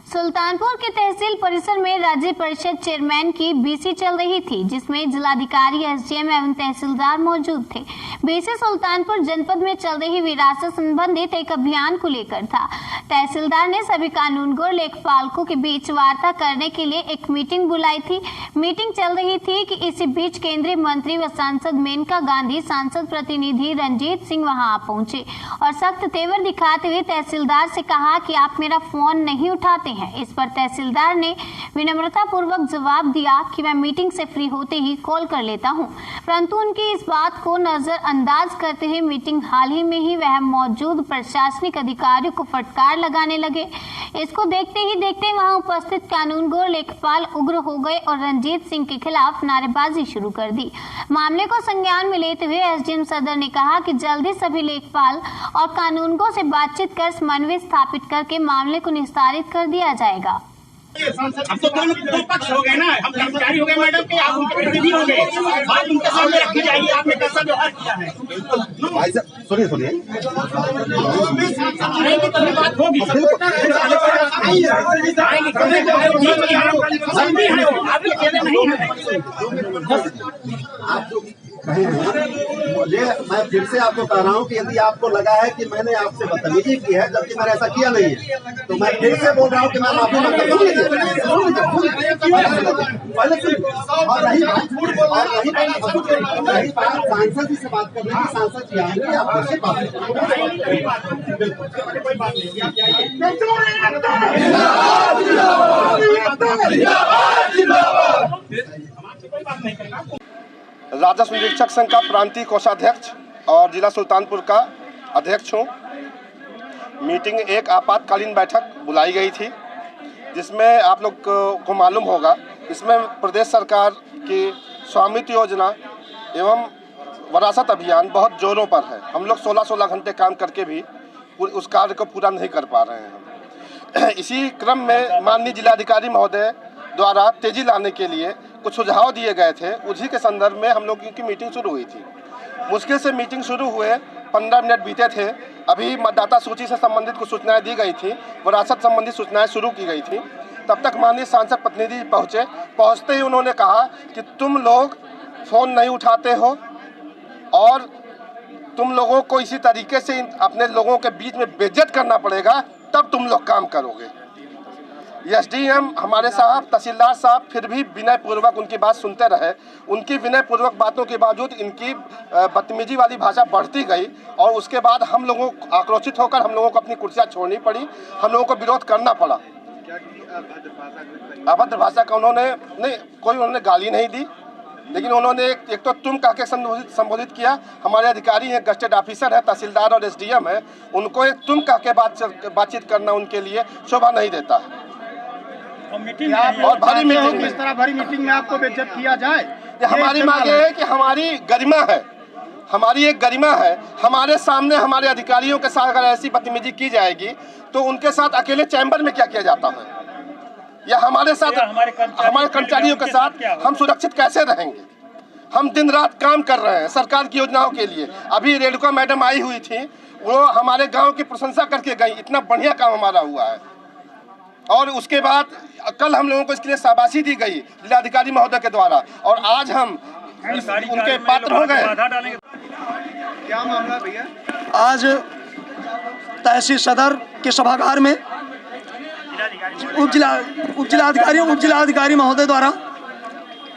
सुल्तानपुर के तहसील परिसर में राज्य परिषद चेयरमैन की बीसी चल रही थी, जिसमें जिलाधिकारी, एसडीएम एवं तहसीलदार मौजूद थे। बीसी सुल्तानपुर जनपद में चल रही विरासत संबंधित एक अभियान को लेकर था। तहसीलदार ने सभी कानूनगो लेखपालों के बीच वार्ता करने के लिए एक मीटिंग बुलाई थी। मीटिंग चल रही थी कि इसी बीच केंद्रीय मंत्री व सांसद मेनका गांधी, सांसद प्रतिनिधि रंजीत सिंह वहां पहुंचे और सख्त तेवर दिखाते हुए तहसीलदार से कहा कि आप मेरा फोन नहीं उठाते हैं। इस पर तहसीलदार ने विनम्रता पूर्वक जवाब दिया कि मैं मीटिंग से फ्री होते ही कॉल कर लेता हूं, परंतु उनकी इस बात को नजरअंदाज करते हुए मीटिंग हाल ही में ही वह मौजूद प्रशासनिक अधिकारियों को फटकार लगाने लगे। इसको देखते ही देखते वहां उपस्थित कानूनगो लेखपाल उग्र हो गए और रंजीत सिंह के खिलाफ नारेबाजी शुरू कर दी। मामले को संज्ञान में लेते हुए एसडीएम सदर ने कहा कि जल्दी सभी लेखपाल और कानूनगो से बातचीत कर समन्वय स्थापित करके मामले को निस्तारित कर दिया जाएगा। अब तो दो पक्ष हो गए ना, हम कर्मचारी हो गए मैडम के, आप उनके प्रतिनिधि हो गए, बात उनके सामने रखी जाएगी। आपने कैसा व्यवहार किया है? भाई साहब सुनिए तभी बात होगी। आप अकेले नहीं है। मुझे मैं फिर से आपको कह रहा हूँ कि यदि आपको लगा है कि मैंने आपसे बदतमीजी की है, जबकि मैंने ऐसा किया नहीं है, तो मैं फिर से बोल रहा हूँ कि मैं माफी मांगता हूँ। रही बात सांसद जी से बात करने की, सांसद जी आएंगे, आप कैसे बात राजस्व निरीक्षक संघ का प्रांतीय कोषाध्यक्ष और जिला सुल्तानपुर का अध्यक्ष हूँ। मीटिंग एक आपातकालीन बैठक बुलाई गई थी, जिसमें आप लोग को मालूम होगा, इसमें प्रदेश सरकार की स्वामित्व योजना एवं विरासत अभियान बहुत जोरों पर है। हम लोग 16-16 घंटे काम करके भी उस कार्य को पूरा नहीं कर पा रहे हैं। इसी क्रम में माननीय जिलाधिकारी महोदय द्वारा तेजी लाने के लिए कुछ सुझाव दिए गए थे। उसी के संदर्भ में हम लोगों की मीटिंग शुरू हुई थी। मुश्किल से मीटिंग शुरू हुए 15 मिनट बीते थे। अभी मतदाता सूची से संबंधित कुछ सूचनाएं दी गई थी, विरासत संबंधित सूचनाएं शुरू की गई थी। तब तक माननीय सांसद प्रतिनिधि पहुँचे। पहुँचते ही उन्होंने कहा कि तुम लोग फ़ोन नहीं उठाते हो और तुम लोगों को इसी तरीके से अपने लोगों के बीच में बेइज्जत करना पड़ेगा, तब तुम लोग काम करोगे। एसडीएम हमारे साहब, तहसीलदार साहब फिर भी विनय पूर्वक उनकी बात सुनते रहे। उनकी विनय पूर्वक बातों के बावजूद इनकी बदतमीजी वाली भाषा बढ़ती गई और उसके बाद हम लोगों आक्रोशित होकर हम लोगों को अपनी कुर्सियां छोड़नी पड़ी, हम लोगों को विरोध करना पड़ा। अभद्र भाषा का उन्होंने गाली नहीं दी, लेकिन उन्होंने एक तो तुम कह के संबोधित किया। हमारे अधिकारी हैं, गस्टेड ऑफिसर है, तहसीलदार और एसडीएम है, उनको एक तुम कह के बातचीत करना उनके लिए शोभा नहीं देता है। और भारी मीटिंग में, इस तरह भारी मीटिंग में आपको बेइज्जत किया जाए, हमारी मांग है कि हमारी गरिमा है, हमारी एक गरिमा है। हमारे सामने हमारे अधिकारियों के साथ अगर ऐसी बदतमीजी की जाएगी तो उनके साथ अकेले चैम्बर में क्या किया जाता है, या हमारे साथ हमारे कर्मचारियों के साथ हम सुरक्षित कैसे रहेंगे? हम दिन रात काम कर रहे हैं सरकार की योजनाओं के लिए। अभी रेणुका मैडम आई हुई थी, वो हमारे गाँव की प्रशंसा करके गई, इतना बढ़िया काम हमारा हुआ है। और उसके बाद कल हम लोगों को इसके लिए शाबाशी दी गई जिलाधिकारी महोदय के द्वारा, और आज हम उनके पात्र हो गए। क्या मामला भैया? आज तहसील सदर के सभागार में उप जिलाधिकारी महोदय द्वारा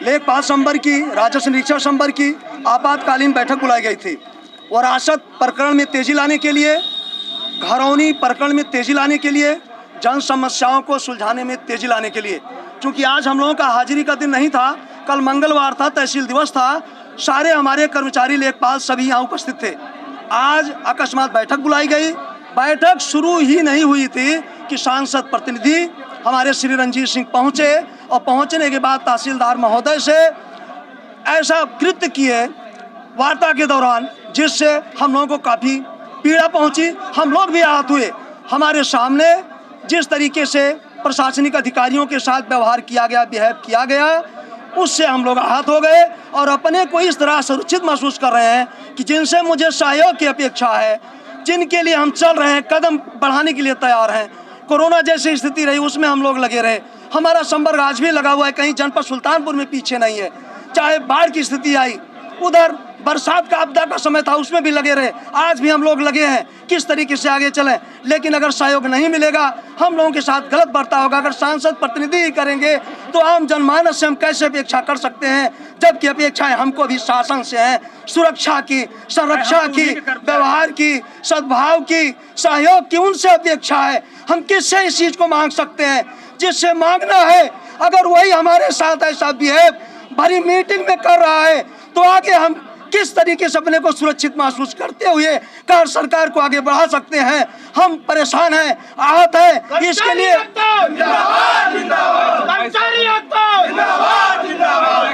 लेखपाल संवर्ग की, राजस्व निरीक्षक संवर्ग की आपातकालीन बैठक बुलाई गई थी। विरासत प्रकरण में तेजी लाने के लिए, घरौनी प्रकरण में तेजी लाने के लिए, जन समस्याओं को सुलझाने में तेजी लाने के लिए। क्योंकि आज हम लोगों का हाजिरी का दिन नहीं था, कल मंगलवार था, तहसील दिवस था, सारे हमारे कर्मचारी लेखपाल सभी यहाँ उपस्थित थे। आज अकस्मात बैठक बुलाई गई। बैठक शुरू ही नहीं हुई थी कि सांसद प्रतिनिधि हमारे श्री रंजीत सिंह पहुँचे और पहुँचने के बाद तहसीलदार महोदय से ऐसा कृत्य किए वार्ता के दौरान, जिससे हम लोगों को काफ़ी पीड़ा पहुँची। हम लोग भी आहत हुए। हमारे सामने जिस तरीके से प्रशासनिक अधिकारियों के साथ व्यवहार किया गया, बिहेव किया गया, उससे हम लोग आहत हो गए और अपने को इस तरह सुरक्षित महसूस कर रहे हैं कि जिनसे मुझे सहयोग की अपेक्षा है, जिनके लिए हम चल रहे हैं, कदम बढ़ाने के लिए तैयार हैं, कोरोना जैसी स्थिति रही उसमें हम लोग लगे रहे। हमारा संपर्क आज भी लगा हुआ है, कहीं जनपद सुल्तानपुर में पीछे नहीं है। चाहे बाढ़ की स्थिति आई, उधर बरसात का आपदा का समय था, उसमें भी लगे रहे। आज भी हम लोग लगे हैं किस तरीके से आगे चलें। लेकिन अगर सहयोग नहीं मिलेगा, हम लोगों के साथ गलत बर्ताव होगा। अगर सांसद प्रतिनिधि ही करेंगे तो आम जनमानस से हम कैसे अपेक्षा कर सकते हैं, जबकि अपेक्षाएं हमको भी शासन से हैं, सुरक्षा की, संरक्षा की, व्यवहार की, सद्भाव की, सहयोग की, उनसे अपेक्षा है। हम किससे इस चीज को मांग सकते हैं? जिससे मांगना है, अगर वही हमारे साथ ऐसा बिहेव भरी मीटिंग में कर रहा है तो आगे हम किस तरीके से अपने को सुरक्षित महसूस करते हुए कार सरकार को आगे बढ़ा सकते हैं? हम परेशान हैं, आहत हैं। इसके लिए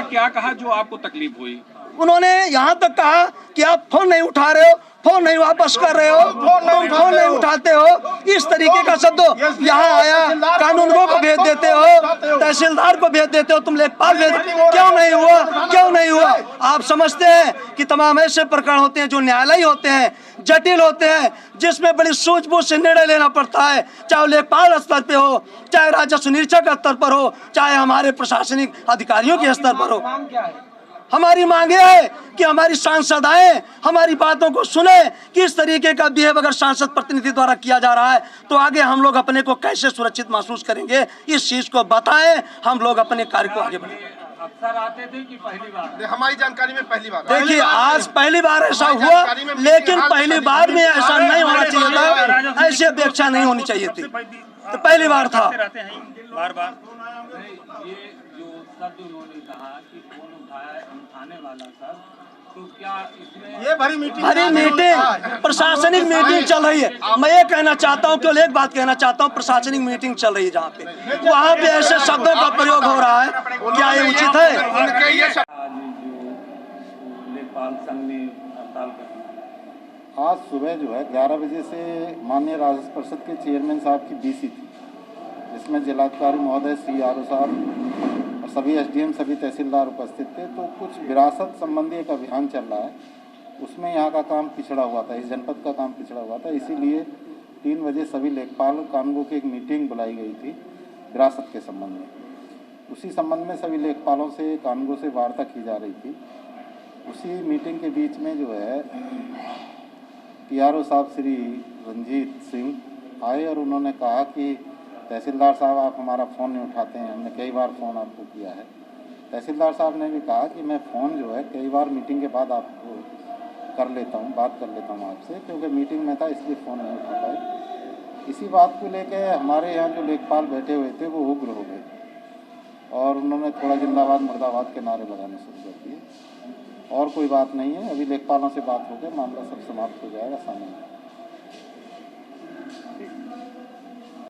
क्या कहा जो आपको तकलीफ हुई? उन्होंने यहाँ तक कहा कि आप फोन नहीं उठा रहे हो, फोन नहीं वापस कर रहे हो, तुम फोन नहीं उठाते हो, इस तरीके का शब्द यहाँ आया। कानून को भेज देते हो, तहसीलदार को भेज देते हो, तुम लेखपाल भेज, क्यों नहीं हुआ? क्यों नहीं हुआ? आप समझते हैं कि तमाम ऐसे प्रकरण होते हैं जो न्यायालयी होते हैं, जटिल होते हैं, जिसमें बड़ी सूझबूझ से निर्णय लेना पड़ता है, चाहे लेखपाल स्तर पे हो, चाहे राजस्व निरीक्षक स्तर पर हो, चाहे हमारे प्रशासनिक अधिकारियों के स्तर पर हो। हमारी मांग यह है कि हमारी सांसद आए, हमारी बातों को सुने कि इस तरीके का बिहेव अगर सांसद प्रतिनिधि द्वारा किया जा रहा है तो आगे हम लोग अपने को कैसे सुरक्षित महसूस करेंगे, इस चीज को बताएं, हम लोग अपने कार्य को आगे बढ़ाएं। अक्सर आते थे कि पहली बार? हमारी जानकारी में पहली बार। देखिए, आज पहली बार ऐसा हुआ, लेकिन पहली बार में ऐसा नहीं होना चाहिए था, ऐसी अपेक्षा नहीं होनी चाहिए थी, तो पहली बार था। बार बार ये जो शब्द उन्होंने कहा कि फोन उठाने वाला सर, तो क्या इसमें ये भरी मीटिंग, प्रशासनिक मीटिंग चल रही है। मैं ये कहना चाहता हूँ, केवल एक बात कहना चाहता हूँ, प्रशासनिक मीटिंग चल रही है जहाँ पे, वहाँ पे ऐसे शब्दों का प्रयोग हो रहा है, क्या ये उचित है? आज जो लेखपाल संघ ने हड़ताल कर दी, आज सुबह जो है 11 बजे से माननीय राजस्व परिषद के चेयरमैन साहब की बीसी थी, जिसमें जिलाधिकारी महोदय, CRO साहब और सभी SDM, सभी तहसीलदार उपस्थित थे। तो कुछ विरासत संबंधी एक अभियान चल रहा है, उसमें यहाँ का काम पिछड़ा हुआ था, इस जनपद का काम पिछड़ा हुआ था। इसीलिए 3 बजे सभी लेखपाल कानूनगो की एक मीटिंग बुलाई गई थी विरासत के संबंध में। उसी संबंध में सभी लेखपालों से, कानूनगो से वार्ता की जा रही थी। उसी मीटिंग के बीच में जो है PRO साहब श्री रंजीत सिंह आए और उन्होंने कहा कि तहसीलदार साहब आप हमारा फ़ोन नहीं उठाते हैं, हमने कई बार फ़ोन आपको किया है। तहसीलदार साहब ने भी कहा कि मैं फ़ोन जो है कई बार मीटिंग के बाद आपको कर लेता हूँ, बात कर लेता हूँ आपसे, क्योंकि मीटिंग में था इसलिए फ़ोन नहीं उठा पाए। इसी बात को लेके हमारे यहाँ जो लेखपाल बैठे हुए थे वो उग्र हो गए और उन्होंने थोड़ा जिंदाबाद मुर्दाबाद के नारे लगाने शुरू कर दिए। और कोई बात नहीं है, अभी लेखपालों से बात हो गई, मामला सब समाप्त हो जाएगा सामने।